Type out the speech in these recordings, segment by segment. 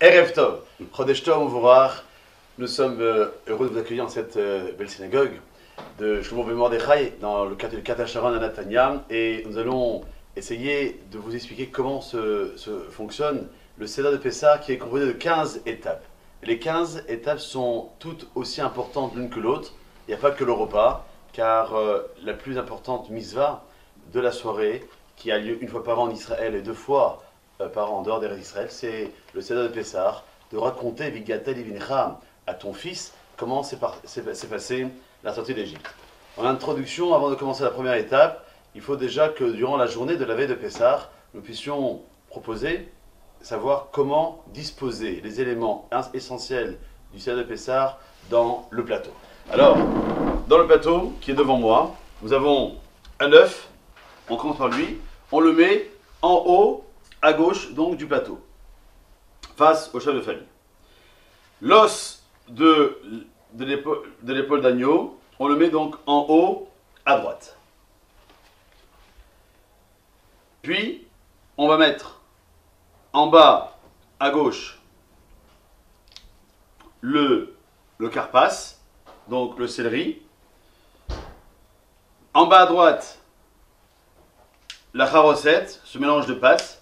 Erev Tov, Chodesh Tov Uvorach. Nous sommes heureux de vous accueillir dans cette belle synagogue de Shlomo ben Mordechai, dans le quartier de Kat HaSharon à Netanya, et nous allons essayer de vous expliquer comment fonctionne le Seder de Pessah, qui est composé de 15 étapes. Les 15 étapes sont toutes aussi importantes l'une que l'autre. Il n'y a pas que le repas, car la plus importante mitzvah de la soirée, qui a lieu une fois par an en Israël et deux fois par an en dehors des restes d'Israël, c'est le Seder de Pessah, de raconter Vigatel Ivincha à ton fils comment s'est passée la sortie d'Égypte. En introduction, avant de commencer la première étape, il faut déjà que durant la journée de la veille de Pessah, nous puissions proposer, savoir comment disposer les éléments essentiels du Seder de Pessah dans le plateau. Alors, dans le plateau qui est devant moi, nous avons un œuf, on commence par lui, on le met en haut, à gauche donc du plateau, face au chef de famille. L'os de l'épaule d'agneau, on le met donc en haut, à droite. Puis, on va mettre en bas, à gauche, le carpas, donc le céleri. En bas à droite, la charosette, ce mélange de pâtes.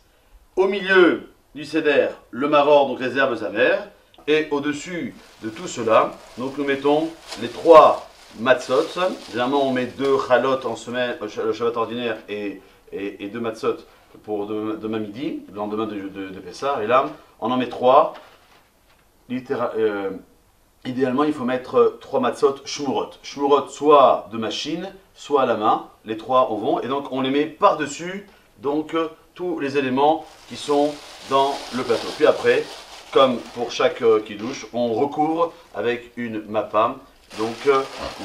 Au milieu du seder, le maror, donc les herbes amères. Et au-dessus de tout cela, donc nous mettons les 3 matzot. Généralement, on met 2 chalot en semaine, le Shabbat ordinaire, et 2 matzot pour demain midi, le lendemain de Pessah. Et là, on en met 3. Idéalement, il faut mettre 3 matzot shmurot. Shmurot soit de machine, soit à la main. Les 3 en vont. Et donc, on les met par-dessus donc tous les éléments qui sont dans le plateau. Puis après, comme pour chaque kiddush, on recouvre avec une mappa, donc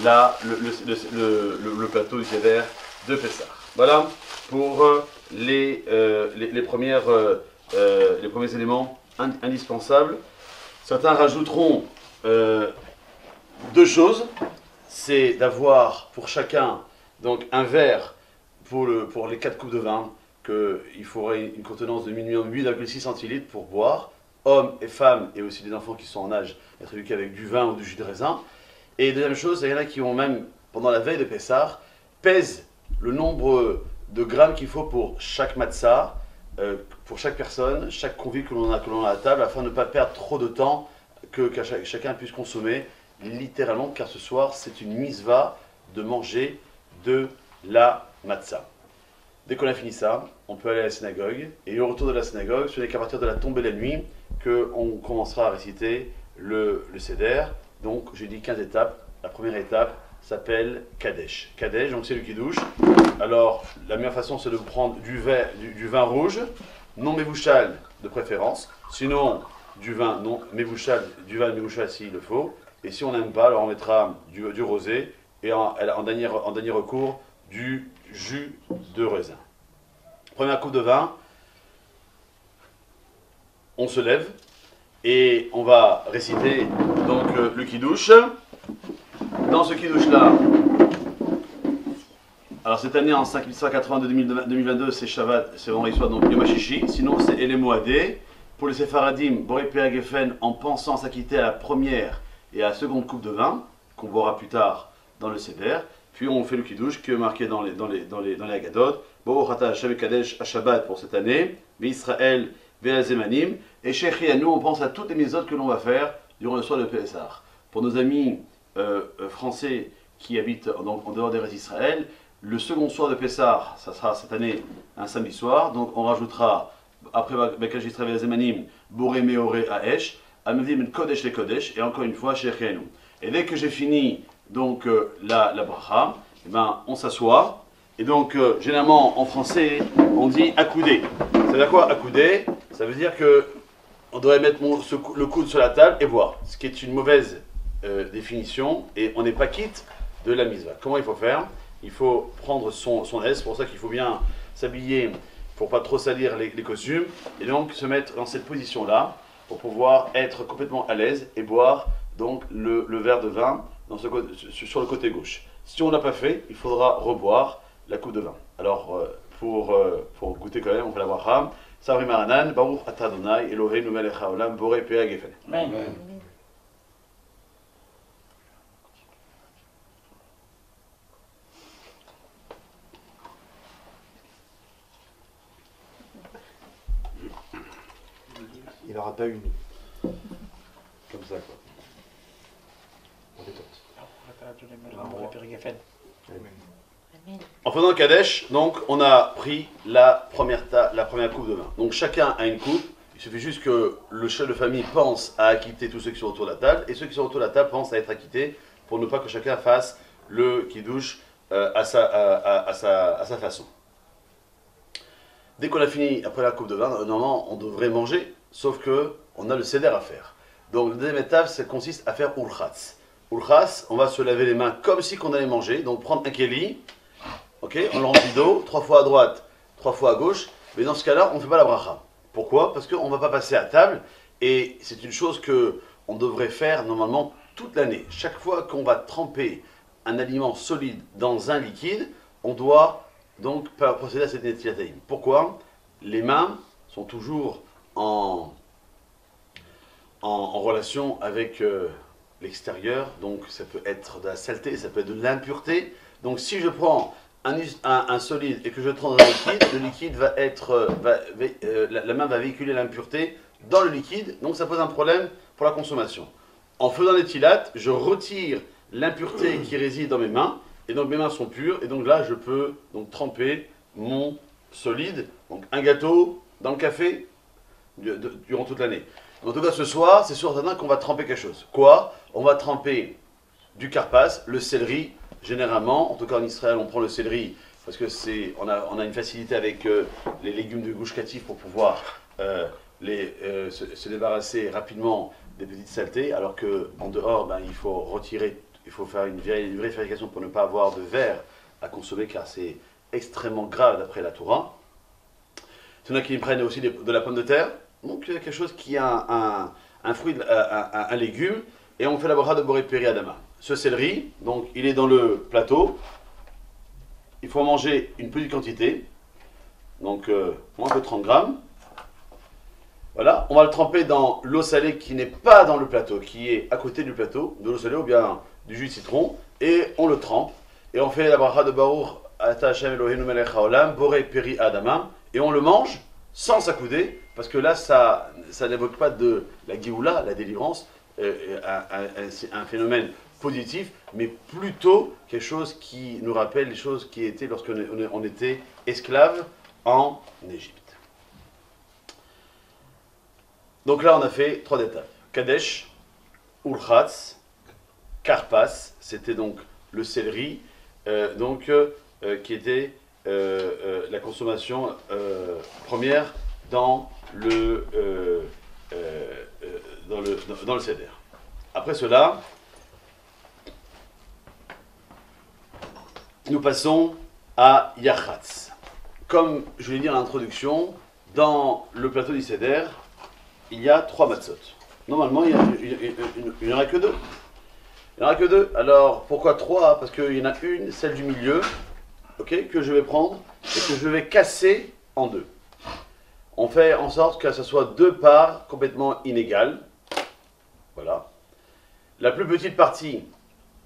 là, le plateau du Seder de Pessah. Voilà pour les premiers éléments indispensables. Certains rajouteront 2 choses, c'est d'avoir pour chacun donc un verre pour les 4 coupes de vin, qu'il faudrait une contenance de minimum 8,6 centilitres pour boire, hommes et femmes, et aussi des enfants qui sont en âge d'être éduqués avec du vin ou du jus de raisin. Et deuxième chose, il y en a qui ont même, pendant la veille de Pessah, pèsent le nombre de grammes qu'il faut pour chaque matzah, pour chaque personne, chaque convive que l'on a à la table, afin de ne pas perdre trop de temps, que chacun puisse consommer littéralement, car ce soir, c'est une mitzvah de manger de la matzah. Dès qu'on a fini ça, on peut aller à la synagogue, et au retour de la synagogue, ce n'est qu'à partir de la tombée de la nuit qu'on commencera à réciter le Seder. Donc j'ai dit 15 étapes. La première étape s'appelle Kadesh. Kadesh, donc c'est le kiddush. Alors la meilleure façon, c'est de prendre du vin rouge, non mévouchal de préférence, sinon du vin non mévouchal, du vin mévouchal s'il le faut. Et si on n'aime pas, alors on mettra du rosé, et en dernier recours, du jus de raisin. Première coupe de vin, on se lève et on va réciter donc le kiddush. Dans ce kiddush là, alors cette année en 5182-2022 c'est Shabbat, c'est vendredi soir, donc Yom HaShishi, sinon c'est Ele Moadé. Pour les Séfaradim, Boré Père Geffen, en pensant s'acquitter à la première et à la seconde coupe de vin, qu'on boira plus tard dans le Seder. Puis on fait le kiddush qui est marqué dans les Haggadot. Bo Chata Hashem Kadesh à Shabbat pour cette année, mais Israël Ve'azemanim. Et chez nous, on pense à toutes les mitzvot que l'on va faire durant le soir de Pessah. Pour nos amis français qui habitent en dehors des restes d'Israël, le second soir de Pessah, ça sera cette année un samedi soir. Donc on rajoutera, après Bekash Israël Ve'azemanim, Boré Meoré Aesh, Amedim Kodesh le Kodesh, et encore une fois chez nous. Et dès que j'ai fini donc la bracha, eh ben, on s'assoit, et donc généralement en français on dit accoudé. Ça veut dire quoi accoudé? Ça veut dire que on devrait mettre le coude sur la table et boire, ce qui est une mauvaise définition, et on n'est pas quitte de la mitzvah. Comment il faut faire? Il faut prendre son aise, c'est pour ça qu'il faut bien s'habiller pour pas trop salir les costumes, et donc se mettre dans cette position là pour pouvoir être complètement à l'aise et boire donc le verre de vin sur le côté gauche. Si on ne l'a pas fait, il faudra reboire la coupe de vin. Alors, pour goûter quand même, on fait la bracha. Sabri Maranan, Baruch Ata Adonai, Eloheinu melech haolam, Borei Pei HaGefen. Amen. Il n'aura pas une. Comme ça, quoi. On détente. En faisant le Kadesh, donc, on a pris la première coupe de vin. Donc, chacun a une coupe. Il suffit juste que le chef de famille pense à acquitter tous ceux qui sont autour de la table. Et ceux qui sont autour de la table pensent à être acquittés pour ne pas que chacun fasse le kiddush à sa façon. Dès qu'on a fini, après la coupe de vin, normalement, on devrait manger, sauf que on a le seder à faire. Donc, la deuxième étape, ça consiste à faire ulchatz. Ulchatz, on va se laver les mains comme si qu'on allait manger. Donc, prendre un keli, ok, on le remplit d'eau, 3 fois à droite, 3 fois à gauche. Mais dans ce cas-là, on ne fait pas la bracha. Pourquoi? Parce qu'on ne va pas passer à table. Et c'est une chose qu'on devrait faire normalement toute l'année. Chaque fois qu'on va tremper un aliment solide dans un liquide, on doit donc procéder à cette netilat. Pourquoi? Les mains sont toujours en relation avec l'extérieur, donc ça peut être de la saleté, ça peut être de l'impureté. Donc si je prends un solide et que je trempe dans un liquide, le liquide va être, la main va véhiculer l'impureté dans le liquide, donc ça pose un problème pour la consommation. En faisant les tilates, je retire l'impureté qui réside dans mes mains, et donc mes mains sont pures, et donc là je peux donc tremper mon solide, donc un gâteau dans le café durant toute l'année. En tout cas ce soir, c'est sûr certain qu'on va tremper quelque chose. Quoi? On va tremper du karpas, le céleri, généralement, en tout cas en Israël on prend le céleri, parce que on a une facilité avec les légumes de Gush Katif pour pouvoir se débarrasser rapidement des petites saletés, alors qu'en dehors, il faut retirer, il faut faire une vérification pour ne pas avoir de verre à consommer, car c'est extrêmement grave d'après la Torah. Il y en a qui prennent aussi de la pomme de terre, donc quelque chose qui a un fruit, un légume, et on fait la bracha de Borei Pei Adama. Ce céleri, donc il est dans le plateau, il faut en manger une petite quantité, donc moins que 30 grammes. Voilà, on va le tremper dans l'eau salée qui n'est pas dans le plateau, qui est à côté du plateau, de l'eau salée ou bien du jus de citron, et on le trempe, et on fait la bracha de Baruch Ata Hashem Eloheinu melech haolam, Borei Pei Adama, et on le mange sans s'accouder, parce que là, ça n'évoque pas de la Géoula, la délivrance, un phénomène positif, mais plutôt quelque chose qui nous rappelle les choses qui étaient lorsqu'on était esclave en Égypte. Donc là, on a fait 3 étapes. Kadesh, Ulchatz, Karpas, c'était donc le céleri, qui était la consommation première dans le seder. Après cela, nous passons à Yachatz. Comme je l'ai dit en introduction, dans le plateau du seder, il y a 3 matzot. Normalement, il n'y en a que 2. Il n'y en a que 2. Alors, pourquoi 3? Parce qu'il y en a une, celle du milieu, okay, que je vais prendre et que je vais casser en 2. On fait en sorte que ce soit 2 parts complètement inégales. Voilà. La plus petite partie,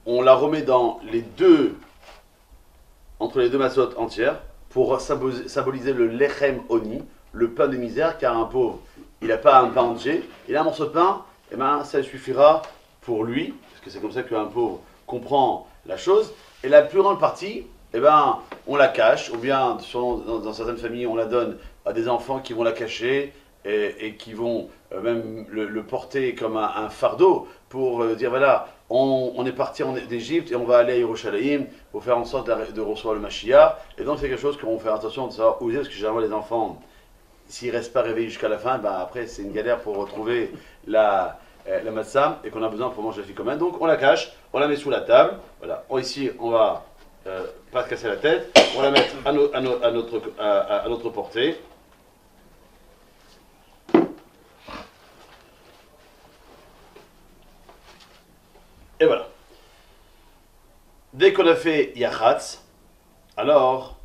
on la remet entre les deux matzot entières pour symboliser le lechem oni, le pain de misère, car un pauvre, il n'a pas un pain entier, il a un morceau de pain, et ça suffira pour lui, parce que c'est comme ça qu'un pauvre comprend la chose. Et la plus grande partie, on la cache, ou bien dans certaines familles, on la donne à des enfants qui vont la cacher et qui vont même le porter comme un fardeau pour dire voilà, on est parti d'Égypte et on va aller à Yerushalayim pour faire en sorte de recevoir le Mashiach. Et donc c'est quelque chose qu'on fait attention de savoir où il est, parce que généralement les enfants, s'ils ne restent pas réveillés jusqu'à la fin, après c'est une galère pour retrouver la matzah et qu'on a besoin pour manger la fille commune. Donc on la cache, on la met sous la table. Voilà. Ici on va pas se casser la tête, on va la mettre à notre portée. Et voilà. Dès qu'on a fait Yachatz, alors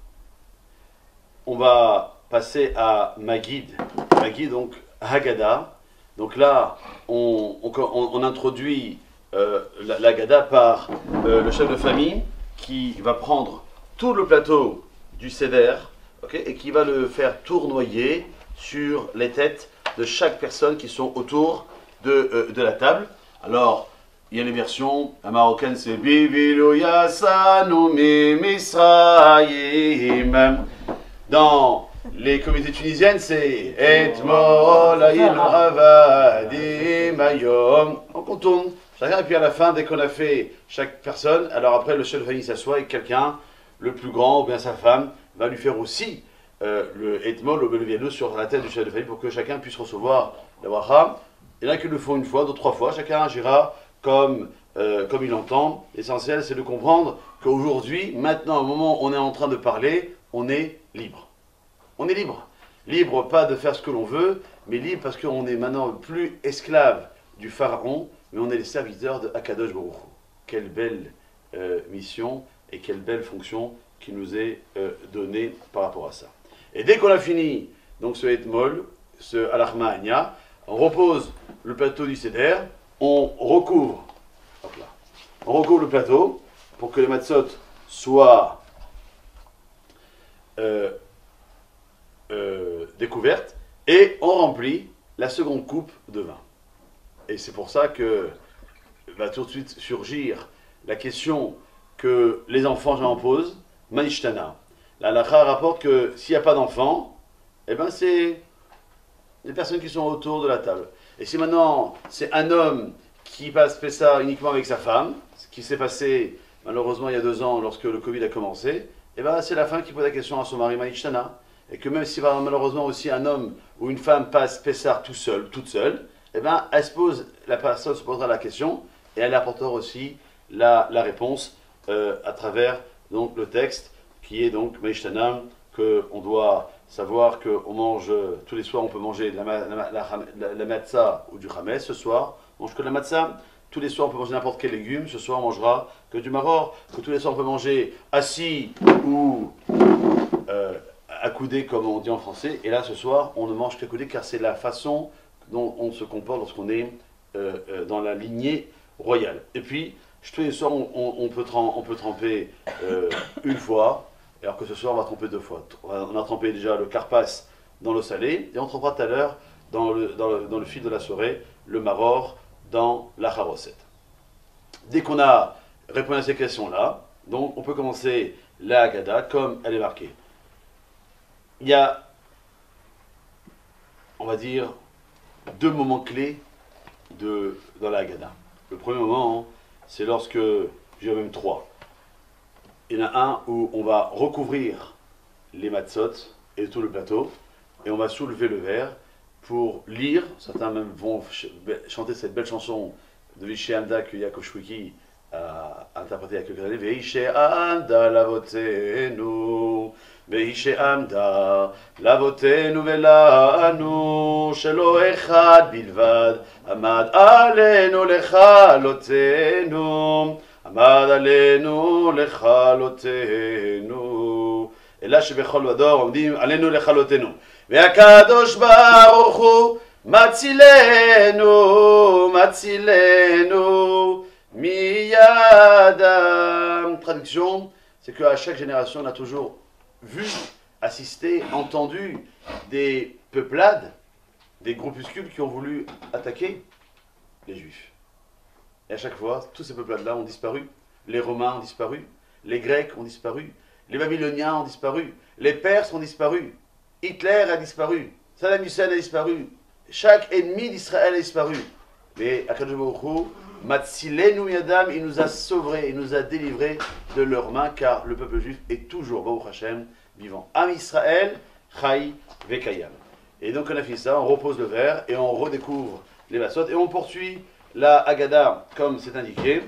on va passer à Magid. Magid, donc Haggadah. Donc là, on introduit l'Haggadah par le chef de famille qui va prendre tout le plateau du Seder, okay, et qui va le faire tournoyer sur les têtes de chaque personne qui sont autour de la table. Alors, il y a les versions, la marocaine c'est Bibilu Yassanu mi Misraïm. Dans les communautés tunisiennes, c'est Etmol Ayil Avadim Ayom. On contourne chacun, et puis à la fin, dès qu'on a fait chaque personne, alors après le chef de famille s'assoit et quelqu'un, le plus grand ou bien sa femme, va lui faire aussi le Etmol ou le Viadou sur la tête du chef de famille pour que chacun puisse recevoir la bracha. Il y en a qui le font une fois, d'autres 3 fois, chacun agira comme il entend. L'essentiel, c'est de comprendre qu'aujourd'hui, maintenant, au moment où on est en train de parler, on est libre. On est libre. Libre pas de faire ce que l'on veut, mais libre parce qu'on est maintenant plus esclave du pharaon, mais on est les serviteurs de Akadosh Baruch Hu. Quelle belle mission et quelle belle fonction qui nous est donnée par rapport à ça. Et dès qu'on a fini donc ce Etmol, ce Alachma Anya, on repose le plateau du Seder, on recouvre le plateau pour que les matzot soient découvertes, et on remplit la seconde coupe de vin. Et c'est pour ça que va tout de suite surgir la question que les enfants j'en posent, Manishtana. La halakha rapporte que s'il n'y a pas d'enfants, eh ben c'est les personnes qui sont autour de la table. Et si maintenant c'est un homme qui fait ça uniquement avec sa femme, ce qui s'est passé malheureusement il y a 2 ans lorsque le Covid a commencé, eh ben c'est la femme qui pose la question à son mari Manishtana. Et que même si malheureusement aussi un homme ou une femme passe Pessar toute seule, eh ben la personne se posera la question et elle apportera aussi la réponse à travers donc le texte qui est donc Meishtanam, qu'on doit savoir qu'on mange tous les soirs, on peut manger la matzah ou du chametz. Ce soir, on mange que de la matzah. Tous les soirs, on peut manger n'importe quel légume. Ce soir, on mangera que du maror. Que tous les soirs, on peut manger assis ou accoudé, comme on dit en français. Et là, ce soir, on ne mange qu'accoudé, car c'est la façon dont on se comporte lorsqu'on est dans la lignée royale. Et puis, tous les soirs, on peut tremper une fois, alors que ce soir, on va tremper 2 fois. On a trempé déjà le karpas dans l'eau salée, et on trempera tout à l'heure, dans le fil de la soirée, le maror dans la charoset. Dès qu'on a répondu à ces questions-là, donc on peut commencer la Haggadah comme elle est marquée. Il y a, on va dire, 2 moments clés dans la Haggadah. Le premier moment, c'est lorsque, je dirais même 3. Il y en a un où on va recouvrir les matzot et tout le plateau, et on va soulever le verre pour lire. Certains même vont chanter cette belle chanson de Vishay Amda que Yaakov Shwiki a interprété il y a quelques années. Vishay Amda lavotenu, Vishay Amda lavotenu velanu, shelo echad bilvad, amad alenu lechalotenu, amad alenu lechalotenu. Et là, chez Bechol Vador, on dit alenu lechalotenu. והקדוש ברוך הוא מצילנו, מצילנו miyadam. Traduction, c'est qu'à chaque génération, on a toujours vu, assisté, entendu des peuplades, des groupuscules qui ont voulu attaquer les Juifs. Et à chaque fois, tous ces peuplades-là ont disparu. Les Romains ont disparu, les Grecs ont disparu, les Babyloniens ont disparu, les Perses ont disparu. Hitler a disparu, Saddam Hussein a disparu, chaque ennemi d'Israël a disparu. Mais Akadosh Baruch Hu, Matzilenu Yadam, il nous a sauvés, il nous a délivrés de leurs mains, car le peuple juif est toujours, Baruch Hashem, vivant. Am Israël, Chai Vekayam. Et donc on a fait ça, on repose le verre et on redécouvre les matzot et on poursuit la Haggadah comme c'est indiqué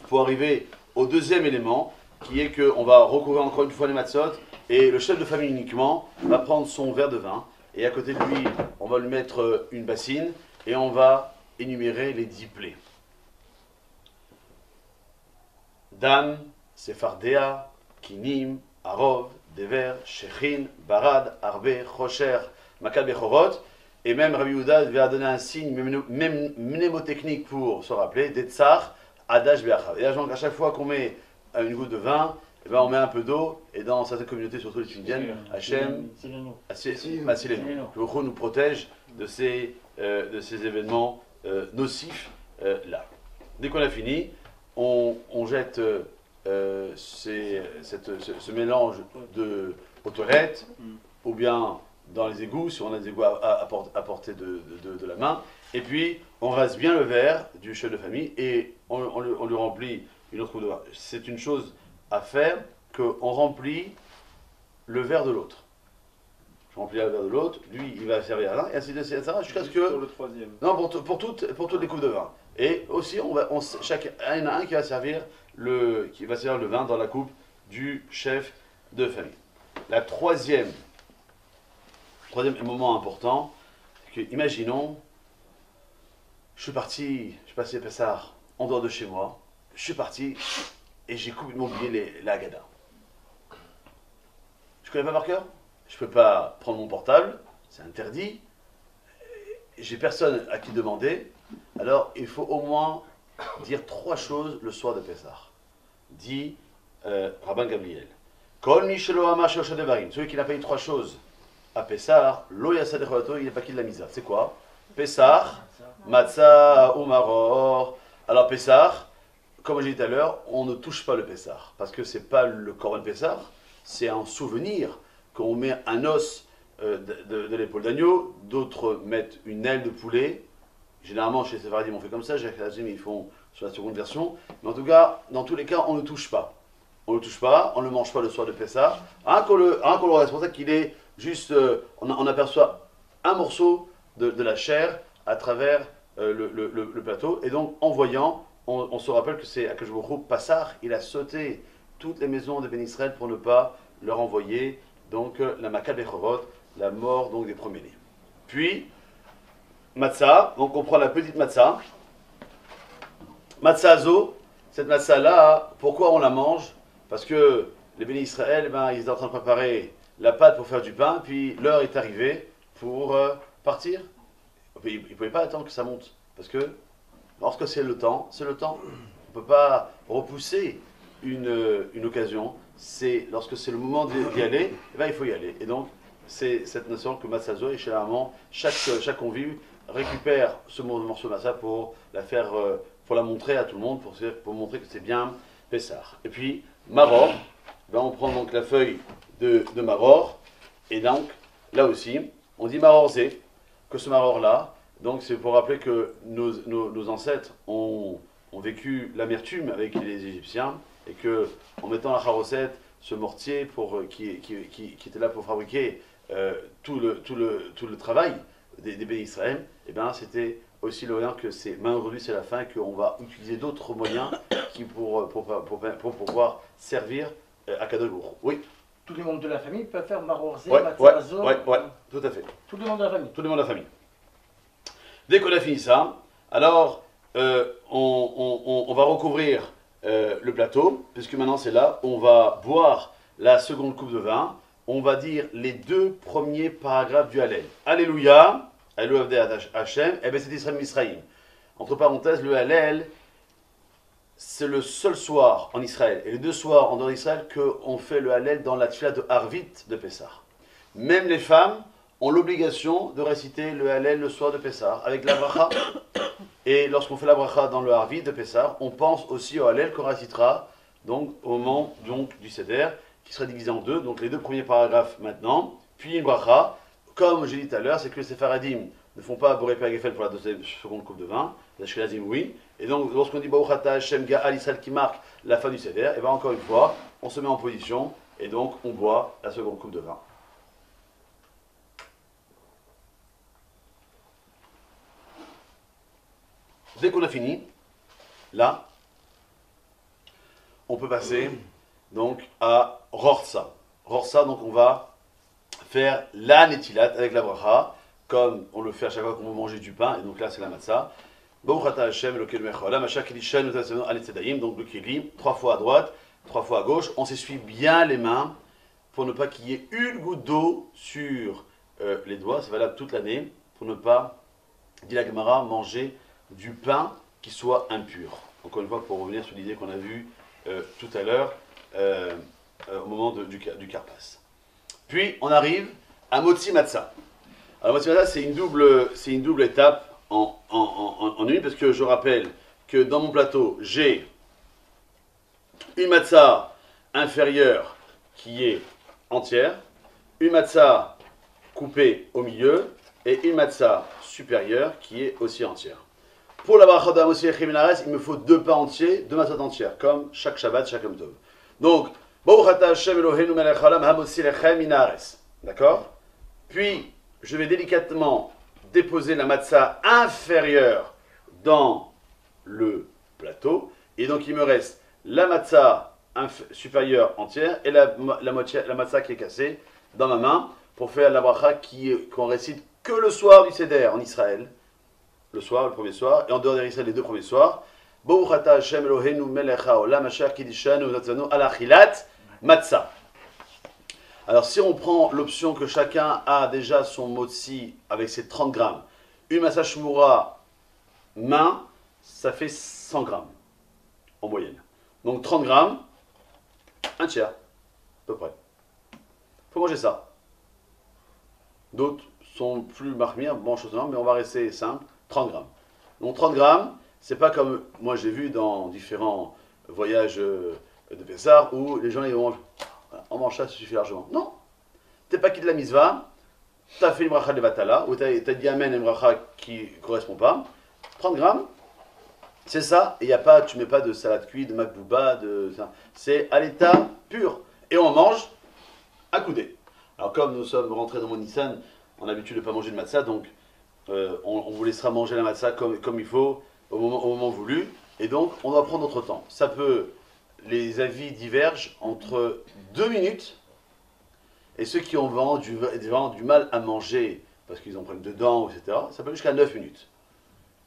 pour arriver au deuxième élément qui est qu'on va recouvrir encore une fois les matzot. Et le chef de famille uniquement va prendre son verre de vin, et à côté de lui, on va lui mettre une bassine, et on va énumérer les 10 plaies. Dam, Sephardéa, Kinim, Arov, Dever, Shechin, Barad, Arbe, Chocher, Makal Bechorot. Et même Rabbi Yehuda va donner un signe mnémotechnique pour se rappeler, Detzar, Adash, Be'achav. Et là, donc, à chaque fois qu'on met une goutte de vin, eh ben, on met un peu d'eau, et dans certaines communautés, surtout les Tunisiennes, Hachem, le nous protège de ces événements nocifs là. Dès qu'on a fini, on jette ce mélange aux toilettes, ou bien dans les égouts, si on a des égouts à portée de la main, et puis on rase bien le verre du chef de famille, et on lui remplit une autre coupe de vin. C'est une chose à faire, qu'on remplit le verre de l'autre. Je remplis le verre de l'autre, lui il va servir à l'un, et ainsi de suite, jusqu'à ce que... Pour le troisième. Non, pour toutes les coupes de vin. Et aussi, il y en a un qui va servir le vin dans la coupe du chef de famille. La troisième moment important, c'est que, imaginons, je suis passé Pessah en dehors de chez moi, je suis parti et j'ai complètement oublié la Haggadah. Je connais pas par cœur, je peux pas prendre mon portable, c'est interdit, j'ai personne à qui demander, alors il faut au moins dire 3 choses le soir de Pessah. Dit Rabban Gamliel. Kol mi shelo amar shel devarim. Celui qui n'a pas eu 3 choses à Pessah, lo yasad echolato, il n'est pas qui de la misa. C'est quoi? Pessah, matzah ou maror. Alors Pessah, comme j'ai dit tout à l'heure, on ne touche pas le Pessah, parce que c'est pas le Korban Pessah, c'est un souvenir qu'on met un os de l'épaule d'agneau, d'autres mettent une aile de poulet. Généralement, chez les Séfaradim, on fait comme ça, chez les Ashkénazim, ils font sur la seconde version. Mais en tout cas, dans tous les cas, on ne touche pas. On ne le touche pas, on ne le mange pas le soir de Pessah. Qu'on le reste. C'est pour ça qu'il est juste... on aperçoit un morceau de la chair à travers le plateau. Et donc, en voyant, on se rappelle que c'est Akadosh Baruch Hu, Passar, il a sauté toutes les maisons de Ben Israël pour ne pas leur envoyer donc la Makal Bechorot, la mort donc des premiers-nés. Puis, Matzah, donc on prend la petite matzah. Matzah Azo, cette matzah-là, pourquoi on la mange? Parce que les bénis Israël, ils étaient en train de préparer la pâte pour faire du pain, puis l'heure est arrivée pour partir. Ils ne pouvaient pas attendre que ça monte, parce que lorsque c'est le temps, c'est le temps. On ne peut pas repousser une occasion. C'est lorsque c'est le moment d'y aller, il faut y aller. Et donc, c'est cette notion que Matzah Azo, et généralement, chaque convive récupère ce morceau de massa pour la montrer à tout le monde, pour montrer que c'est bien Pessah. Et puis, Maror, on prend donc la feuille de Maror, et donc, là aussi, on dit Maror Zé, que ce Maror-là, donc c'est pour rappeler que nos ancêtres ont vécu l'amertume avec les Égyptiens, et que, en mettant la charosette, ce mortier qui était là pour fabriquer tout le travail des bénis Israël, et c'était aussi le moyen que c'est, maintenant aujourd'hui c'est la fin, qu'on va utiliser d'autres moyens pour pouvoir servir à Kadosh Baruch Hu. Oui. Tous les membres de la famille peuvent faire Marorzé, Ouais, Matzazo. ouais, tout à fait. Tous les membres de la famille. Tous les membres de la famille. Dès qu'on a fini ça, alors on va recouvrir le plateau, puisque maintenant c'est là, on va boire la seconde coupe de vin. On va dire les 2 premiers paragraphes du Hallel. Alléluia, Alléluia Hachem, et bien c'est Israël Misraïm. Entre parenthèses, le Hallel, c'est le seul soir en Israël, et les 2 soirs en dehors d'Israël, qu'on fait le Hallel dans la tefila de Harvit de Pessah. Même les femmes ont l'obligation de réciter le Hallel le soir de Pessah, avec la bracha. Et lorsqu'on fait la bracha dans le Harvit de Pessah, on pense aussi au Hallel qu'on récitera donc, au moment du Seder, qui sera divisé en 2, donc les 2 premiers paragraphes maintenant, puis une bracha. Comme j'ai dit tout à l'heure, c'est que les Séfaradim ne font pas Boré Père Gefel pour la seconde coupe de vin, les Ashkenazim oui, et donc lorsqu'on dit Baruch Ata Hashem Ga'al Israël qui marque la fin du Seder, et bien encore une fois, on se met en position, et donc on boit la seconde coupe de vin. Dès qu'on a fini, là, on peut passer donc à Rorsa. Rorsa, donc on va faire la netilat avec la bracha, comme on le fait à chaque fois qu'on veut manger du pain, et donc là c'est la matzah. Baruch ata Hashem Elokeinu melech haolam, asher kiddushanu notanu al tzedayim, donc le keli, 3 fois à droite, 3 fois à gauche. On s'essuie bien les mains pour ne pas qu'il y ait une goutte d'eau sur les doigts, c'est valable toute l'année, pour ne pas, dit la Gemara, manger du pain qui soit impur. Encore une fois, pour revenir sur l'idée qu'on a vue tout à l'heure, au moment du Karpas. Puis, on arrive à Motzi Matzah. Alors, Motzi Matzah, c'est une double étape en une, parce que je rappelle que dans mon plateau, j'ai une matzah inférieure qui est entière, une matzah coupée au milieu et une matzah supérieure qui est aussi entière. Pour la bracha de Hamotzi Lechem Minares, il me faut 2 pains entiers, 2 matzot entières, comme chaque Shabbat, chaque Yom Tov. Donc, Baruch ata Hashem Eloheinu melech haolam Hamotzi Lechem Minares. D'accord? Puis, je vais délicatement déposer la matzah inférieure dans le plateau, et donc il me reste la matzah supérieure entière et la matzah qui est cassée dans ma main pour faire la bracha qu'on récite que le soir du Seder en Israël, le premier soir, et en dehors d'Israël les 2 premiers soirs. Baruch ata Hashem Eloheinu melech haolam asher kiddushanu v'natzanu al achilat matzah. Alors si on prend l'option que chacun a déjà son motzi avec ses 30 grammes, une matzah shmura main, ça fait 100 grammes en moyenne. Donc 30 grammes, un tiers, à peu près. Il faut manger ça. D'autres sont plus marmires, mangent autrement, mais on va rester simple, 30 grammes. Donc 30 grammes, c'est pas comme moi j'ai vu dans différents voyages de Pessah où les gens ils mangent, on mange ça, ça suffit largement. Non, t'es pas quitté de la misva, t'as fait une bracha de vatala, ou t'as dit amen une bracha qui correspond pas, 30 grammes, c'est ça, et tu mets pas de salade cuite, de makbouba, c'est à l'état pur. Et on mange à coudée. Alors comme nous sommes rentrés dans mon Nissan, on a l'habitude de ne pas manger de matzah, donc on vous laissera manger la matzah comme il faut, au moment voulu, et donc on doit prendre notre temps. Ça peut, les avis divergent entre 2 minutes, et ceux qui ont vraiment du mal à manger, parce qu'ils ont problème de dents, etc., ça peut jusqu'à 9 minutes.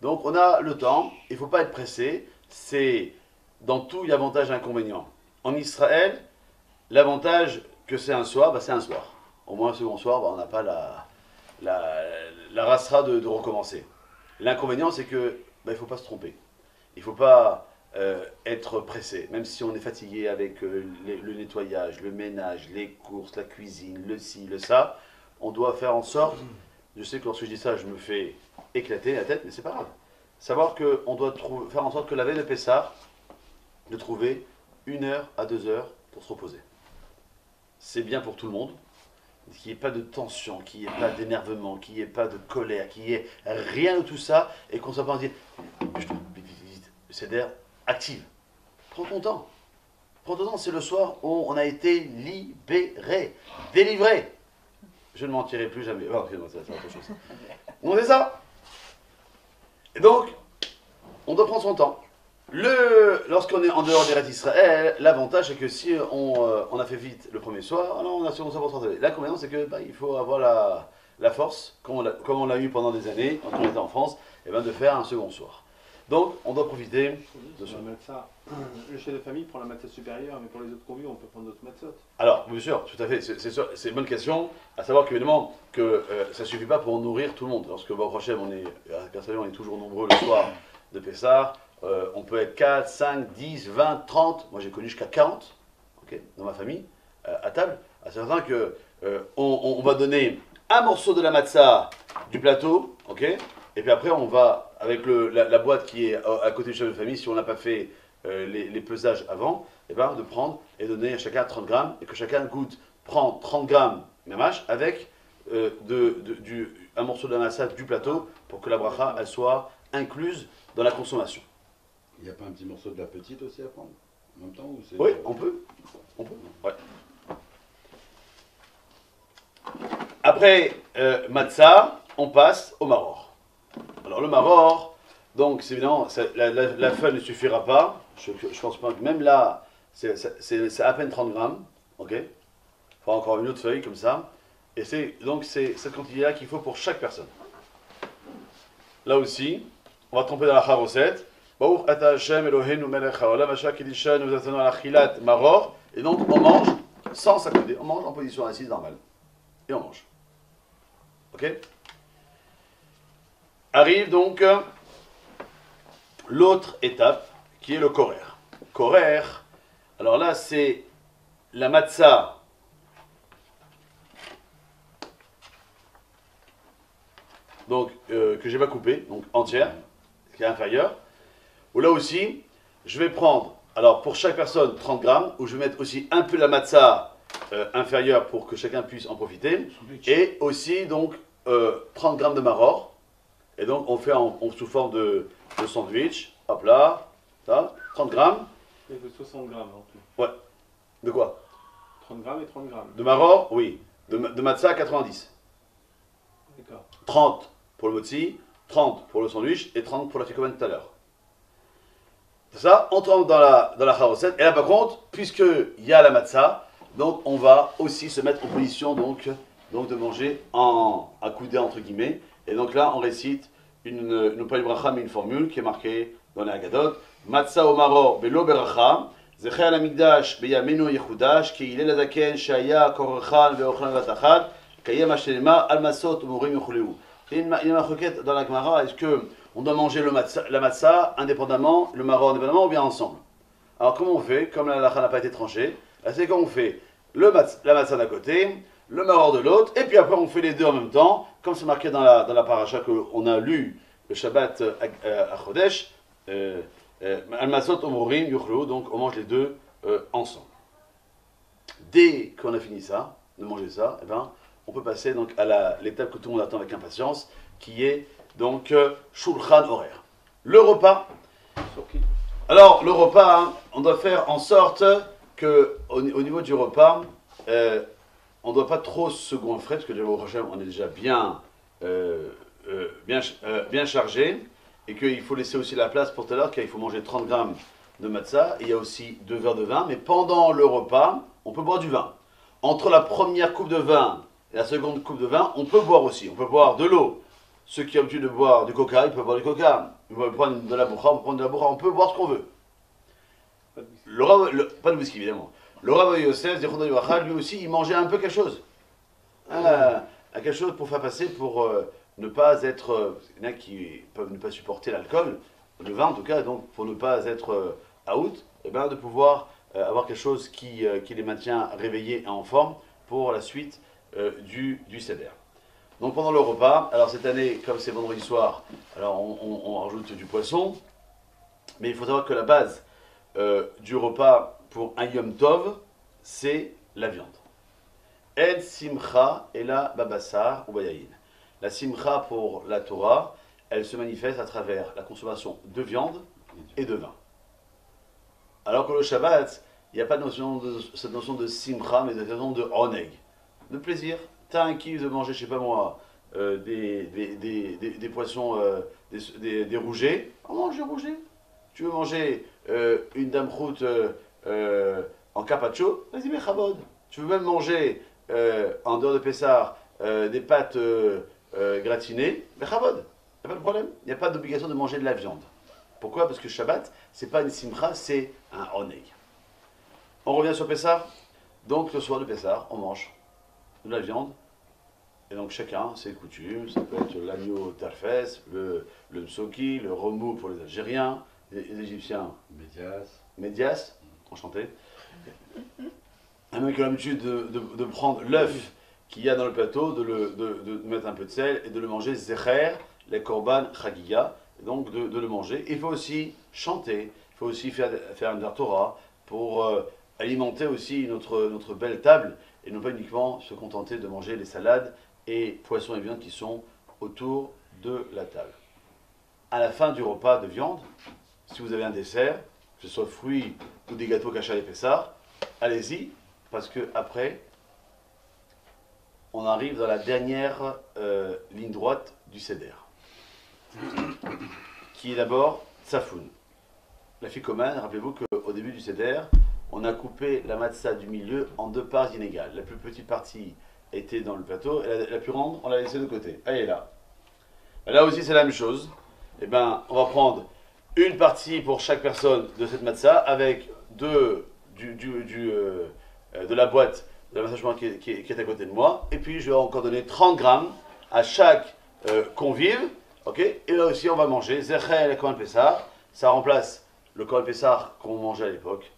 Donc on a le temps, il ne faut pas être pressé, dans tout il y a avantage et inconvénient. En Israël, l'avantage que c'est un soir, c'est un soir. Au moins un second soir, on n'a pas la rassera de recommencer. L'inconvénient c'est que il ne faut pas se tromper. Il ne faut pas être pressé, même si on est fatigué avec le nettoyage, le ménage, les courses, la cuisine, le ci, le ça, on doit faire en sorte, je sais que lorsque je dis ça, je me fais éclater la tête, mais c'est pas grave. Savoir qu'on doit faire en sorte que la veille de Pessah, de trouver 1 heure à 2 heures pour se reposer. C'est bien pour tout le monde, qu'il n'y ait pas de tension, qu'il n'y ait pas d'énervement, qu'il n'y ait pas de colère, qu'il n'y ait rien de tout ça, et qu'on ne soit pas en dire, c'est d'air active. Prends ton temps. Prends ton temps, c'est le soir où on a été libéré, délivré. Je ne mentirai plus jamais. Oh, c'est autre chose. On fait ça. Et donc, on doit prendre son temps. Lorsqu'on est en dehors des rêves d'Israël, l'avantage c'est que si on a fait vite le premier soir, alors on a second soir pour se rattraper. L'inconvénient c'est que il faut avoir la force, comme on l'a eu pendant des années, quand on était en France, de faire un second soir. Donc, on doit profiter de ce matzah. Le chef de famille prend la matzah supérieure, mais pour les autres convives, on peut prendre d'autres matzot. Alors, bien sûr, tout à fait, c'est une bonne question, à savoir qu'évidemment, ça ne suffit pas pour nourrir tout le monde. Lorsque au prochain, on est toujours nombreux le soir de Pessah, on peut être 4, 5, 10, 20, 30, moi j'ai connu jusqu'à 40, okay, dans ma famille, à table, à certain que on va donner un morceau de la matzah du plateau, ok, et puis après on va, avec la boîte qui est à côté du chef de famille, si on n'a pas fait les pesages avant, de prendre et donner à chacun 30 grammes, et que chacun prend 30 grammes mamash avec un morceau de la matzah du plateau, pour que la bracha elle soit incluse dans la consommation. Il n'y a pas un petit morceau de la petite aussi à prendre en même temps ou Oui, on peut. Ouais. Après matzah, on passe au maror. Alors le maror, donc c'est évidemment, la feuille ne suffira pas. Je pense pas que même là, c'est à peine 30 grammes. Ok. Il faut encore une autre feuille comme ça. Et c'est cette quantité-là qu'il faut pour chaque personne. Là aussi, on va tremper dans la charosette. Baruch ata Hashem Eloheinu melech haolam asher kiddushanu v'natzanu al achilat maror. Et donc on mange sans s'accouder. On mange en position assise normale. Et on mange. Ok? Arrive donc l'autre étape qui est le korer. Korer, alors là c'est la matzah donc que j'ai pas coupée, donc entière, qui est inférieure. Ou là aussi, je vais prendre, alors pour chaque personne 30 grammes, où je vais mettre aussi un peu la matzah inférieure pour que chacun puisse en profiter, et aussi donc 30 grammes de maror. Et donc on fait sous forme de sandwich, hop là, ça, 30 grammes. Il y a que 60 grammes en tout. Ouais. De quoi? 30 grammes et 30 grammes. De maror, oui. De matzah, 90. D'accord. 30 pour le motzi, 30 pour le sandwich et 30 pour la ficomène tout à l'heure. C'est ça, on trempe dans la charosette. Et là par contre, puisqu'il y a la matzah, donc on va aussi se mettre en position donc de manger accoudé entre guillemets. Et donc là, on récite une bracha, mais une formule qui est marquée dans les Haggadot. Matzah o maror belo beracha, zecher al hamikdash beyamenu yechudash, ki ilel azaken shaya korchan veochan vatachad, kayem hashenema al masot umurim yuchleu. Il y a une marquette dans la Gemara, est-ce qu'on doit manger la matzah indépendamment, le maror indépendamment ou bien ensemble? Alors comment on fait? Comme la halakha n'a pas été tranchée, c'est quand on fait la matzah d'un côté, le maror de l'autre, et puis après on fait les deux en même temps, comme c'est marqué dans la paracha qu'on a lu le Shabbat à Chodesh, Al-Masot Omorim Yuchlou, donc on mange les deux ensemble. Dès qu'on a fini ça, de manger ça, eh ben, on peut passer donc à l'étape que tout le monde attend avec impatience, qui est donc Shulchan Horaire. Le repas. Sur qui? Alors, le repas, hein, on doit faire en sorte que, au niveau du repas, on ne doit pas trop se gonfler, parce que au prochain, on est déjà bien chargé, et qu'il faut laisser aussi la place pour tout à l'heure, car il faut manger 30 grammes de matzah, et il y a aussi 2 verres de vin, mais pendant le repas, on peut boire du vin. Entre la première coupe de vin et la seconde coupe de vin, on peut boire aussi, on peut boire de l'eau. Ceux qui ont l'habitude de boire du coca, ils peuvent boire du coca. Ils peuvent prendre de la bourra, on peut prendre de la bourra, on peut boire ce qu'on veut. Pas de whisky. Pas de whisky, évidemment. Le Rav Yosef, lui aussi, il mangeait un peu quelque chose. Quelque chose pour faire passer, pour ne pas être... il y en a qui peuvent ne pas supporter l'alcool, le vin en tout cas, donc pour ne pas être out, et bien de pouvoir avoir quelque chose qui les maintient réveillés et en forme pour la suite du Seder. Donc pendant le repas, alors cette année, comme c'est vendredi soir, alors on rajoute du poisson, mais il faut savoir que la base du repas pour un Yom Tov, c'est la viande. En simcha et la babassar ou bayayin. La simcha pour la Torah, elle se manifeste à travers la consommation de viande et de vin. Alors que le Shabbat, il n'y a pas cette notion de simcha, mais de notion de oneg, de plaisir. Tu as un kiff de manger, je sais pas moi, des poissons, des rougets, on mange des rougets. Tu veux manger une damroute en carpaccio, vas-y mais chabod. Tu veux même manger en dehors de Pessar des pâtes gratinées, mais chabod. Il n'y a pas de problème. Il n'y a pas d'obligation de manger de la viande. Pourquoi? Parce que Shabbat, c'est pas une simcha, c'est un oneg. On revient sur Pessar. Donc le soir de Pessar, on mange de la viande. Et donc chacun, ses coutumes, ça peut être l'agneau tarfès, le msoki, le remou pour les Algériens, les Égyptiens, médias, enchanté. Un mec qui a l'habitude de prendre l'œuf qu'il y a dans le plateau, de mettre un peu de sel et de le manger zecher, les korban chagiga, donc de le manger. Il faut aussi chanter, il faut aussi faire une Torah pour alimenter aussi notre belle table et non pas uniquement se contenter de manger les salades et poissons et viandes qui sont autour de la table. À la fin du repas de viande, si vous avez un dessert, que ce soit fruits ou des gâteaux cachés et Pessar, allez-y, parce que après, on arrive dans la dernière ligne droite du Seder, qui est d'abord Tsafoun. La ficomane, rappelez-vous qu'au début du Seder, on a coupé la matzah du milieu en 2 parts inégales. La plus petite partie était dans le plateau, et la plus grande, on l'a laissée de côté. Elle est là. Là aussi, c'est la même chose. Eh ben, on va prendre une partie pour chaque personne de cette matzah avec du de la boîte de la massage qui est à côté de moi. Et puis je vais encore donner 30 grammes à chaque convive. Ok, et là aussi on va manger Zechel Korban Pessah. Ça remplace le Korban Pessah qu'on mangeait à l'époque,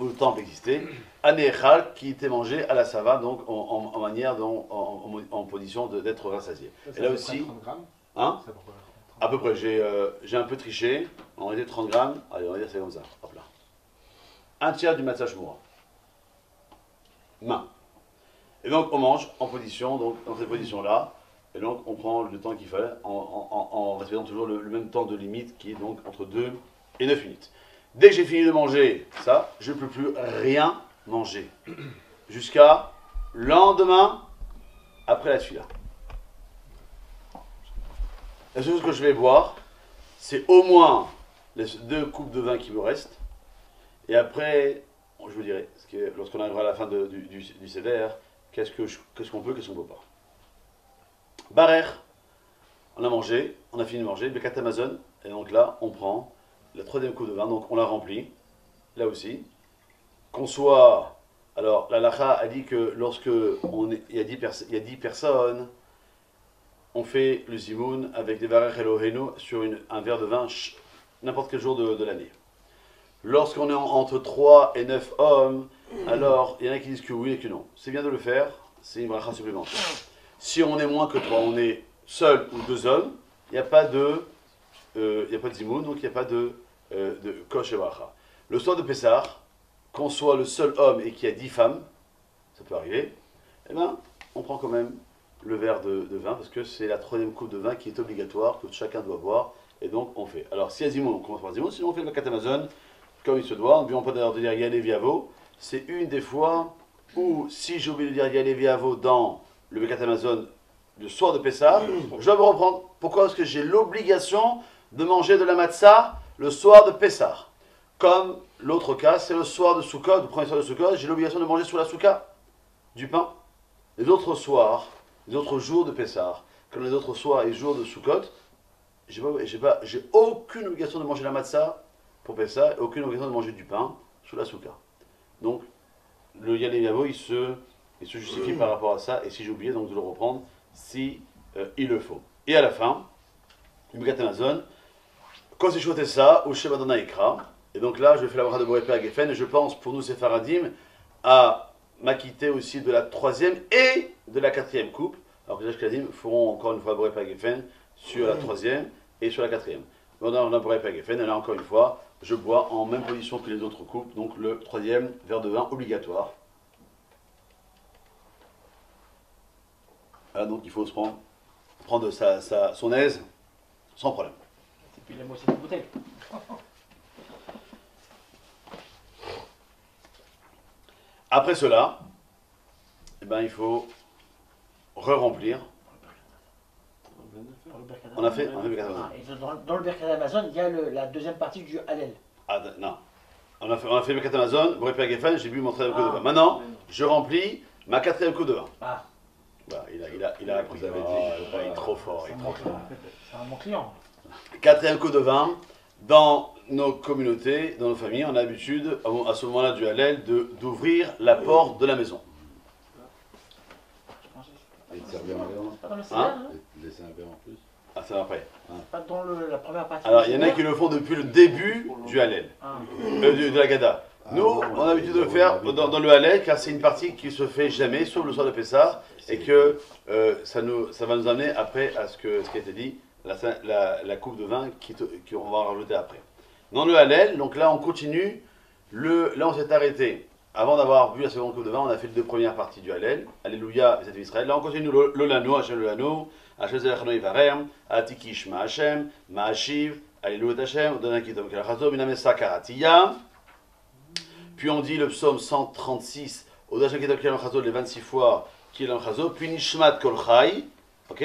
où le temple existait. Anéchal qui était mangé à la sava, donc en manière, en position d'être rassasié. Et là aussi, 30 grammes. hein, Ça pourrait être 30 à peu près, j'ai un peu triché. On était 30 grammes. Allez, on va dire c'est comme ça. Hop là. Un tiers du matzah shmura. Main. Et donc on mange en position, donc dans cette position-là. Et donc on prend le temps qu'il fallait en respectant toujours le même temps de limite qui est donc entre 2 et 9 minutes. Dès que j'ai fini de manger ça, je ne peux plus rien manger. Jusqu'à lendemain après la tefila. La seule chose que je vais boire, c'est au moins les 2 coupes de vin qui me restent. Et après, je vous dirai, parce que lorsqu'on arrivera à la fin du CDR, qu'est-ce qu'on peut, qu'est-ce qu'on ne peut pas. Barer, on a mangé, on a fini de manger, Bekat Amazon, et donc là, on prend la 3e coupe de vin, donc on la remplit, là aussi. Qu'on soit, alors la lacha a dit que lorsque il y a 10 personnes, on fait le zimoun avec des Barer Elohenu sur un verre de vin n'importe quel jour de l'année. Lorsqu'on est entre 3 et 9 hommes, alors il y en a qui disent que oui et que non. C'est bien de le faire, c'est une bracha supplémentaire. Si on est moins que 3, on est seul ou 2 hommes, il n'y a pas de zimoun, donc il n'y a pas de kosh et bracha. Le soir de Pessah, qu'on soit le seul homme et qu'il y a 10 femmes, ça peut arriver, eh bien, on prend quand même le verre de vin, parce que c'est la 3e coupe de vin qui est obligatoire, que chacun doit boire, et donc on fait. Alors si y a zimoun, on commence par zimoun, sinon on fait le Bekat Amazon, comme il se doit. On peut d'ailleurs dire Yalev Yavo. C'est une des fois où, si j'ai oublié de dire Yalev Yavo dans le Bekat Amazon le soir de Pessah, je dois me reprendre. Pourquoi? Parce que j'ai l'obligation de manger de la matzah le soir de Pessah. Comme l'autre cas, c'est le soir de Sukkot, le premier soir de Sukkot, j'ai l'obligation de manger sur la Soukha du pain. Les autres soirs, les autres jours de Pessah, comme les autres soirs et jours de Sukkot, j'ai aucune obligation de manger la matzah pour Pessah, et aucune obligation de manger du pain sous la Soukha. Donc, le Yalev Yavo, il se justifie par rapport à ça, et si j'ai oublié donc de le reprendre, si il le faut. Et à la fin, le Bekat Amazon, quand c'est choté ça, ou Shema Dana Ikra, et donc là, je fais la bracha de Boré Père Geffen, et je pense, pour nous, ces Faradim, à m'acquitter aussi de la 3e et de la 4e coupe. Alors que les Ashkenazim feront encore une fois Boré Père Geffen sur la 3e et sur la 4e. On a Boré Père Geffen, et là, encore une fois, je bois en même position que les autres coupes, donc le 3e verre de vin obligatoire. Voilà, donc il faut se prendre son aise sans problème. Et puis la moitié de la bouteille. Après cela, eh ben, il faut re-remplir. On a fait le Bekat Amazon. Et dans le Bekat Amazon, il y a la 2e partie du Hallel. Ah non. On a fait le Bekat Amazon, Boré Père Geffen, j'ai bu mon 3e coupe de vin. Maintenant, je remplis ma 4e coupe de vin. Ah, Bah, il a appris. Vous avez dit. Il est trop fort. Il est trop fort. c'est un bon client. 4e coup de vin, dans nos communautés, dans nos familles, on a l'habitude, à ce moment-là du Hallel, d'ouvrir la porte de la maison. Et de servir un verre, C'est pas dans le Hein CDR, hein laisser un verre en plus. Ah, ça va après. C'est pas dans la première partie. Alors, du il y en a CDR. qui le font depuis le début du Hallel, Ah. de la Gada. Nous, on a l'habitude de le faire dans le Hallel, car c'est une partie qui se fait jamais, sauf le soir de Pessah, et que ça va nous amener après à ce qui a été dit, la coupe de vin qu'on va rajouter après. Dans le Hallel, donc là on continue, là on s'est arrêté. Avant d'avoir vu la seconde coupe de vin, on a fait les 2 premières parties du Hallel, Alléluia, c'est Israël. Là on continue le Lano, Hachem le Lano, Hachem Zelachano Ivarem, Atiki Shma Hachem, Ma'ashiv, Alléluia Hachem, Donakitom Kalachazo, Minamesa Karatiya. Puis on dit le psaume 136, au Hachem Kitom Kalachazo, les 26 fois Kilam Chazo, puis Nishmat Kol Chai, ok?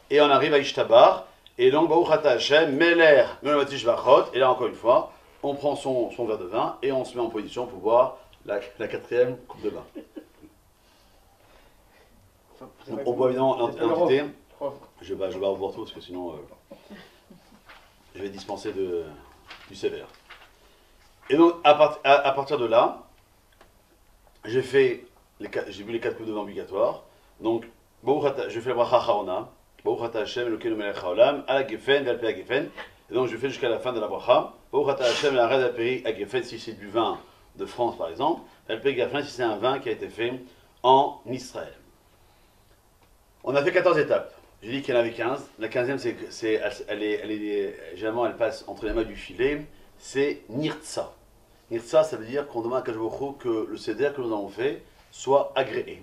Et on arrive à Ishtabar, et donc Baruch Ata Hashem, Meler, Melamatish Bachot, et là encore une fois, on prend son verre de vin et on se met en position pour boire la 4e coupe de vin. On boit évidemment l'entité. Je vais pas boire tout parce que sinon je vais dispenser du sévère. Et donc à partir de là, j'ai bu les 4 coupes de vin obligatoires. Donc, je fais la bracha Harona. Baruch ata Hashem Elokeinu melech haolam ala gefen ve'al peri gefen. Et donc je fais jusqu'à la fin de la bracha. Baruch ata Hashem la red peri gefen si c'est du vin de France par exemple. Ve'al peri gefen si c'est un vin qui a été fait en Israël. On a fait 14 étapes. J'ai dit qu'il y en avait 15. La 15e, généralement, elle passe entre les mains du filet. C'est Nirtza. Nirtza, ça veut dire qu'on demande à Kadosh Baruch Hu que le seder que nous avons fait soit agréé.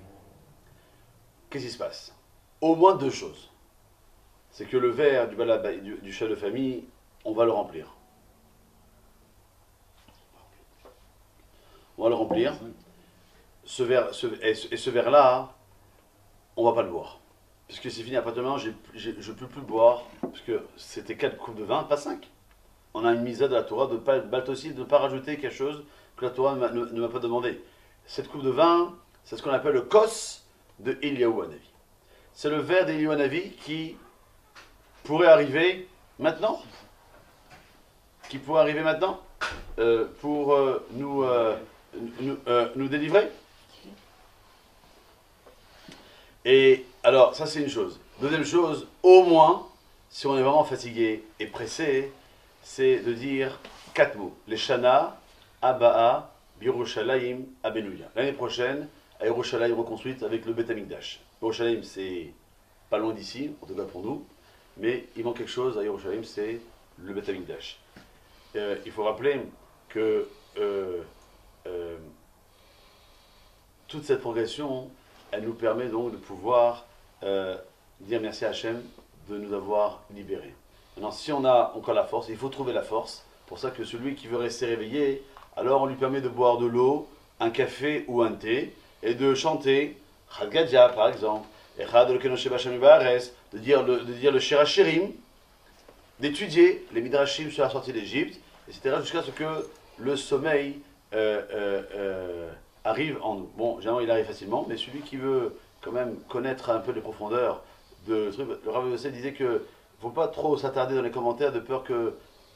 Qu'est-ce qui se passe? Au moins 2 choses. C'est que le verre du chef de famille, on va le remplir. On va le remplir. Ce verre-là, on ne va pas le boire. Puisque c'est fini, à partir de maintenant, je ne peux plus le boire. Parce que c'était 4 coupes de vin, pas 5. On a une mise de la Torah de ne pas rajouter quelque chose que la Torah ne m'a pas demandé. Cette coupe de vin, c'est ce qu'on appelle le kos de Eliyahu Hanavi. C'est le verre d'Eliyahu Hanavi qui pourrait arriver maintenant. Pour nous délivrer. Et alors, ça c'est une chose. Deuxième chose, au moins, si on est vraiment fatigué et pressé, c'est de dire 4 mots. Les Shana, Aba'a, Birushalayim, Abenouya. L'année prochaine, à Yerushalayim reconstruite avec le Beth Amikdash. Yerushalayim, c'est pas loin d'ici, en tout cas pour nous, mais il manque quelque chose à Yerushalayim, c'est le Beth Amikdash. Il faut rappeler que toute cette progression, elle nous permet donc de pouvoir dire merci à Hachem de nous avoir libérés. Maintenant, si on a encore la force, il faut trouver la force. C'est pour ça que celui qui veut rester réveillé, alors on lui permet de boire de l'eau, un café ou un thé, et de chanter Chad Gadja par exemple, Echad Elokeinu Shebashem Ba'aretz, de dire le Shirachirim, d'étudier les Midrashim sur la sortie d'Égypte, etc., jusqu'à ce que le sommeil arrive en nous. Bon, généralement il arrive facilement, mais celui qui veut quand même connaître un peu les profondeurs de trucs, le Rav Yosef disait que ne faut pas trop s'attarder dans les commentaires de peur que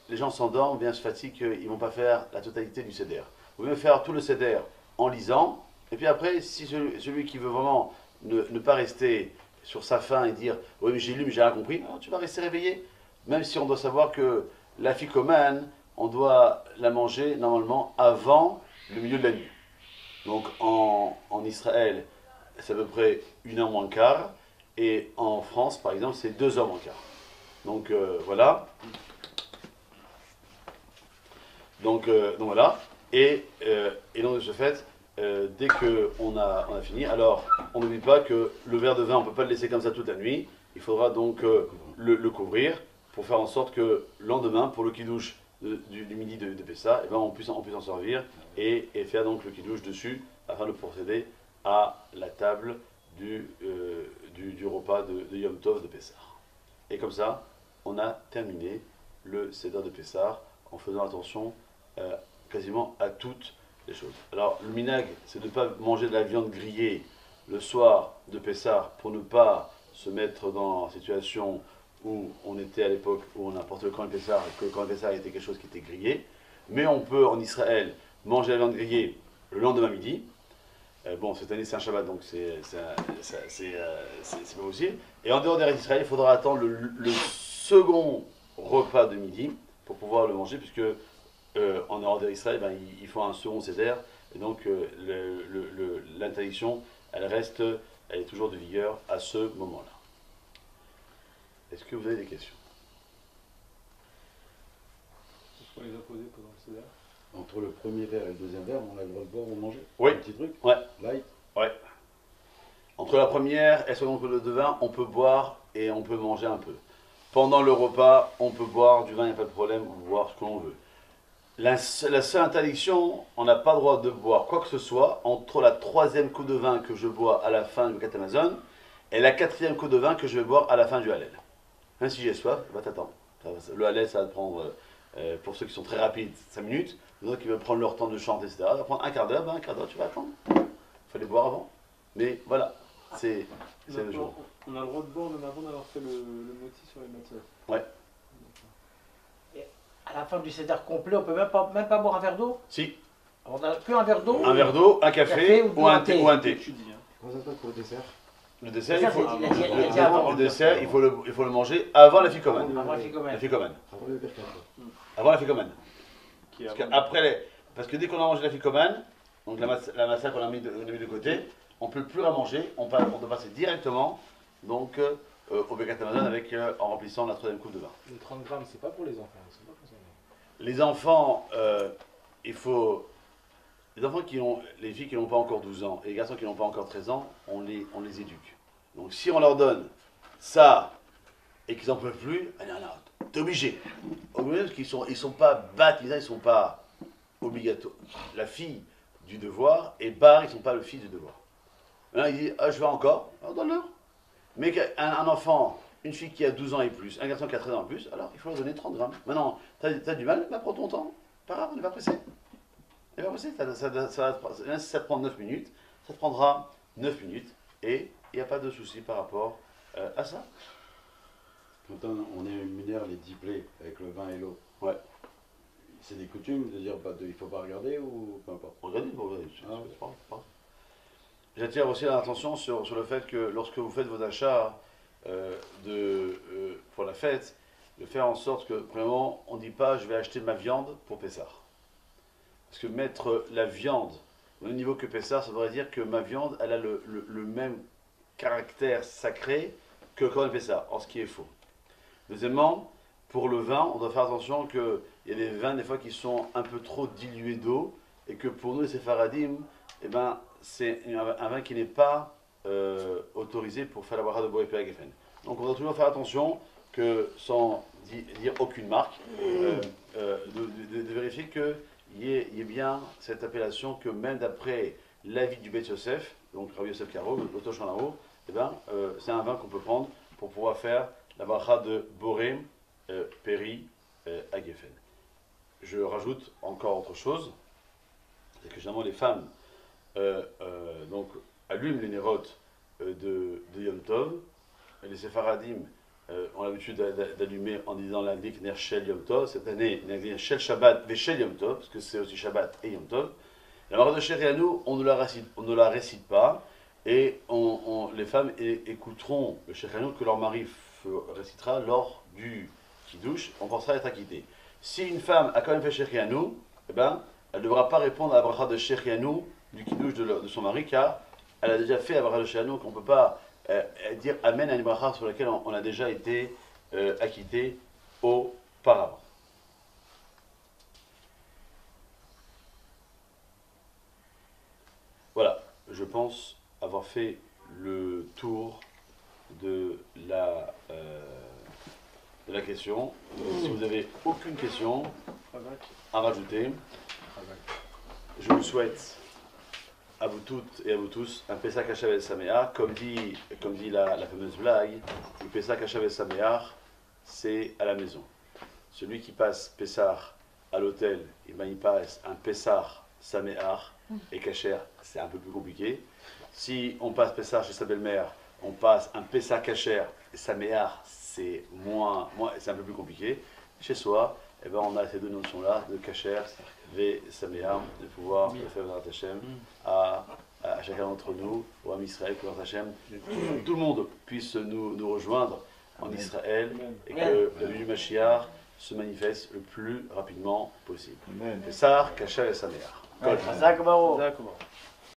les gens s'endorment, bien se fatiguent, qu'ils ne vont pas faire la totalité du Seder. Vous pouvez faire tout le Seder en lisant, et puis après, si celui qui veut vraiment ne pas rester sur sa faim et dire « oui mais j'ai lu mais j'ai rien compris », non, tu vas rester réveillé. Même si on doit savoir que la ficomane, on doit la manger normalement avant le milieu de la nuit. Donc en Israël, c'est à peu près 1h moins le quart, et en France, par exemple, c'est 2h moins le quart. Donc voilà. Donc voilà. Et donc de ce fait, dès qu'on a fini, alors on n'oublie pas que le verre de vin, on ne peut pas le laisser comme ça toute la nuit. Il faudra donc le couvrir pour faire en sorte que le lendemain, pour le kidouche du midi de Pessa, eh ben, on puisse en servir et faire donc le kidouche dessus afin de procéder à la table du repas de Yom Tov de Pessah. Et comme ça, on a terminé le Seder de Pessah en faisant attention quasiment à toutes les choses. Alors, le minag, c'est de ne pas manger de la viande grillée le soir de Pessah pour ne pas se mettre dans la situation où on était à l'époque où on apportait le Corban Pessah, que le Corban Pessah était quelque chose qui était grillé. Mais on peut en Israël manger la viande grillée le lendemain midi. Bon, cette année c'est un Shabbat, donc c'est pas possible. Et en dehors d'Israël, il faudra attendre le second repas de midi pour pouvoir le manger, puisque en dehors d'Israël, ben, il faut un second Seder, et donc l'interdiction, elle est toujours de vigueur à ce moment-là. Est-ce que vous avez des questions? Pour les opposer pendant le Seder. Entre le premier verre et le deuxième verre, on a le droit de boire ou manger? Oui. Un petit truc? Ouais. Light? Ouais. Entre la première et la seconde coupe de vin, on peut boire et on peut manger un peu. Pendant le repas, on peut boire du vin, il n'y a pas de problème, on peut boire ce que l'on veut. La seule interdiction, on n'a pas le droit de boire quoi que ce soit entre la troisième coupe de vin que je bois à la fin du Birkat Hamazon et la quatrième coupe de vin que je vais boire à la fin du Hallel. Même si j'ai soif, va t'attendre. Le Hallel, ça va te prendre, pour ceux qui sont très rapides, 5 minutes. Les autres qui veulent prendre leur temps de chanter, etc. Ça va prendre un quart d'heure, tu vas attendre. Il fallait boire avant. Mais voilà, c'est le jour. On a le droit de boire même avant d'avoir fait le moti sur les matzot. Ouais. À la fin du Seder complet, on peut même pas boire un verre d'eau? Si. On a que un verre d'eau. Un verre d'eau, un café ou un thé. Tu dis, hein. Comment ça se passe pour le dessert? Le dessert, Ça, il faut, il a dit avant. le dessert, il faut le manger avant la ficomane. Avant la ficomane. La ficomane. Avant le percal. Avant la ficomane. Qui est Parce, avant. parce que dès qu'on a mangé la ficomane, donc la massa qu'on a mis de côté, on ne peut plus la manger, on doit passer directement donc, au Birkat Hamazon avec, en remplissant la troisième coupe de vin. Les 30 grammes, c'est pas pour les enfants, ils sont pas concernés. Les enfants, les filles qui n'ont pas encore 12 ans et les garçons qui n'ont pas encore 13 ans, on les éduque. Donc si on leur donne ça et qu'ils n'en peuvent plus, non, t'es obligé. Obligé parce qu'ils sont pas baptisés, ils sont pas obligatoires. La fille du devoir et bar, ils sont pas le fils du devoir. Là, il dit, ah, je vais encore, alors donne-leur. Mais un enfant, une fille qui a 12 ans et plus, un garçon qui a 13 ans et plus, alors il faut leur donner 30 grammes. Maintenant, t'as du mal, bah, prends ton temps. Pas grave, on n'est pas pressé. On n'est pas pressé. Même si ça te prend 9 minutes, ça te prendra 9 minutes et il n'y a pas de souci par rapport à ça. Quand on est mineur, les 10 plaies avec le vin et l'eau, Ouais. c'est des coutumes de dire il ne faut pas regarder ou peu importe. Regardez, Ah, ouais. c'est pas grave. J'attire aussi l'attention sur le fait que lorsque vous faites vos achats pour la fête, de faire en sorte que, premièrement, on ne dit pas je vais acheter ma viande pour Pessah. Parce que mettre la viande au même niveau que Pessah, ça voudrait dire que ma viande, elle a le même caractère sacré que le Corban Pessah, or ce qui est faux. Deuxièmement, pour le vin, on doit faire attention qu'il y a des vins des fois qui sont un peu trop dilués d'eau et que pour nous les séfaradim, eh ben, c'est un vin qui n'est pas autorisé pour faire la bracha de Boré Père Geffen. Donc on doit toujours faire attention que, sans dire aucune marque, de vérifier qu'il y ait bien cette appellation que même d'après l'avis du Beth Yosef, donc Rabbi Yosef Karo, l'Oto Shanaho, eh ben, c'est un vin qu'on peut prendre pour pouvoir faire la bracha de Boré Peri à Geffen. Je rajoute encore autre chose, c'est que généralement les femmes donc allument les nérotes de Yom Tov. Les séfaradim ont l'habitude d'allumer en disant l'indique Ner Shel Yom Tov. Cette année, l'indique Shel Shabbat ve Shel Yom Tov, parce que c'est aussi Shabbat et Yom Tov. La bracha de Sherianou, on ne la récite pas, et les femmes écouteront le Sherianou que leur mari récitera lors du Kiddush. On pensera être acquitté. Si une femme a quand même fait Sherianou, eh ben, elle ne devra pas répondre à la bracha de Sherianou du Kiddush de son mari, car elle a déjà fait la bracha de Sherianou, qu'on ne peut pas dire Amen à une bracha sur laquelle on a déjà été acquitté auparavant. Voilà, je pense avoir fait le tour de la question. Si vous n'avez aucune question à rajouter, je vous souhaite à vous toutes et à vous tous un Pessah Kashav Sameach, comme dit la fameuse blague, le Pessah Kashav Sameach, c'est à la maison. Celui qui passe Pessah à l'hôtel, il passe un Pessah Sameach, et Kasher, c'est un peu plus compliqué. Si on passe Pessah chez sa belle-mère, on passe un Pessah Kasher, et Sameach, c'est c'est un peu plus compliqué. Chez soi, eh ben, on a ces deux notions-là, de Kasher et Sameach, de pouvoir le faire dans Hachem à chacun d'entre nous, ou à Israël, que Hachem, tout le monde puisse nous rejoindre en Israël, et que la venue du Mashiach se manifeste le plus rapidement possible. Pessah, Kasher et Sameach. Zach Baro. D'accord.